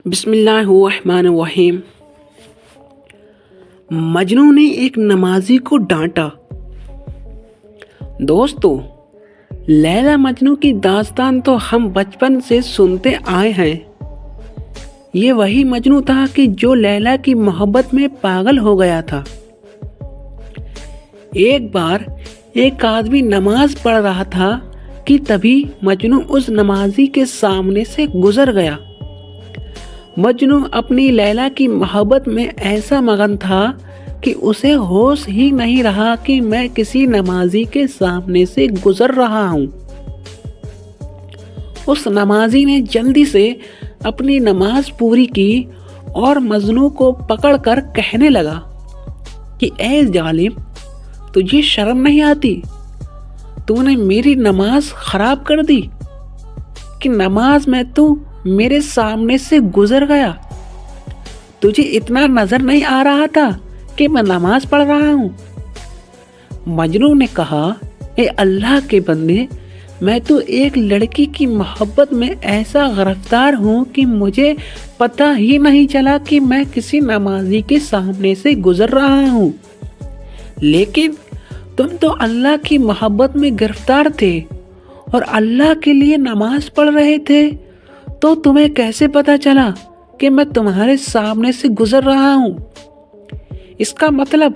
بسم اللہ الرحمن الرحیم۔ مجنو نے ایک نمازی کو ڈانٹا۔ دوستو، لیلا مجنو کی داستان تو ہم بچپن سے سنتے آئے ہیں۔ یہ وہی مجنو تھا کہ جو لیلا کی محبت میں پاگل ہو گیا تھا۔ ایک بار ایک آدمی نماز پڑھ رہا تھا کہ تبھی مجنو اس نمازی کے سامنے سے گزر گیا۔ مجنو اپنی لیلا کی محبت میں ایسا مگن تھا کہ اسے ہوش ہی نہیں رہا کہ میں کسی نمازی کے سامنے سے گزر رہا ہوں۔ اس نمازی نے جلدی سے اپنی نماز پوری کی اور مجنو کو پکڑ کر کہنے لگا کہ اے ظالم، تجھے شرم نہیں آتی؟ تو نے میری نماز خراب کر دی کہ نماز میں تو میرے سامنے سے گزر گیا۔ تجھے اتنا نظر نہیں آ رہا تھا کہ میں نماز پڑھ رہا ہوں؟ مجنو نے کہا، اے اللہ کے بندے، میں تو ایک لڑکی کی محبت میں ایسا گرفتار ہوں کہ مجھے پتہ ہی نہیں چلا کہ میں کسی نمازی کے سامنے سے گزر رہا ہوں۔ لیکن تم تو اللہ کی محبت میں گرفتار تھے اور اللہ کے لیے نماز پڑھ رہے تھے، تو تمہیں کیسے پتا چلا کہ میں تمہارے سامنے سے گزر رہا ہوں؟ اس کا مطلب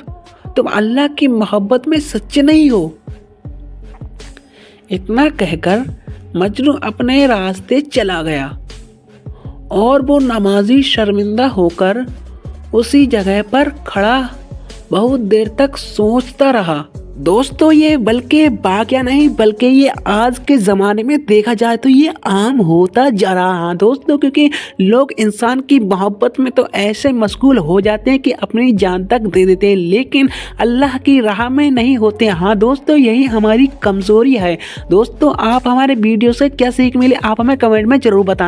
تم اللہ کی محبت میں سچے نہیں ہو۔ اتنا کہہ کر مجنو اپنے راستے چلا گیا اور وہ نمازی شرمندہ ہو کر اسی جگہ پر کھڑا بہت دیر تک سوچتا رہا۔ دوستو، یہ بلکہ واقعہ نہیں بلکہ یہ آج کے زمانے میں دیکھا جائے تو یہ عام ہوتا جا رہا ہے دوستو، کیونکہ لوگ انسان کی محبت میں تو ایسے مشغول ہو جاتے ہیں کہ اپنی جان تک دے دیتے ہیں، لیکن اللہ کی راہ میں نہیں ہوتے۔ ہاں دوستو، یہی ہماری کمزوری ہے۔ دوستو، آپ ہمارے ویڈیو سے کیا سیکھ ملی آپ ہمیں کمنٹ میں ضرور بتانا۔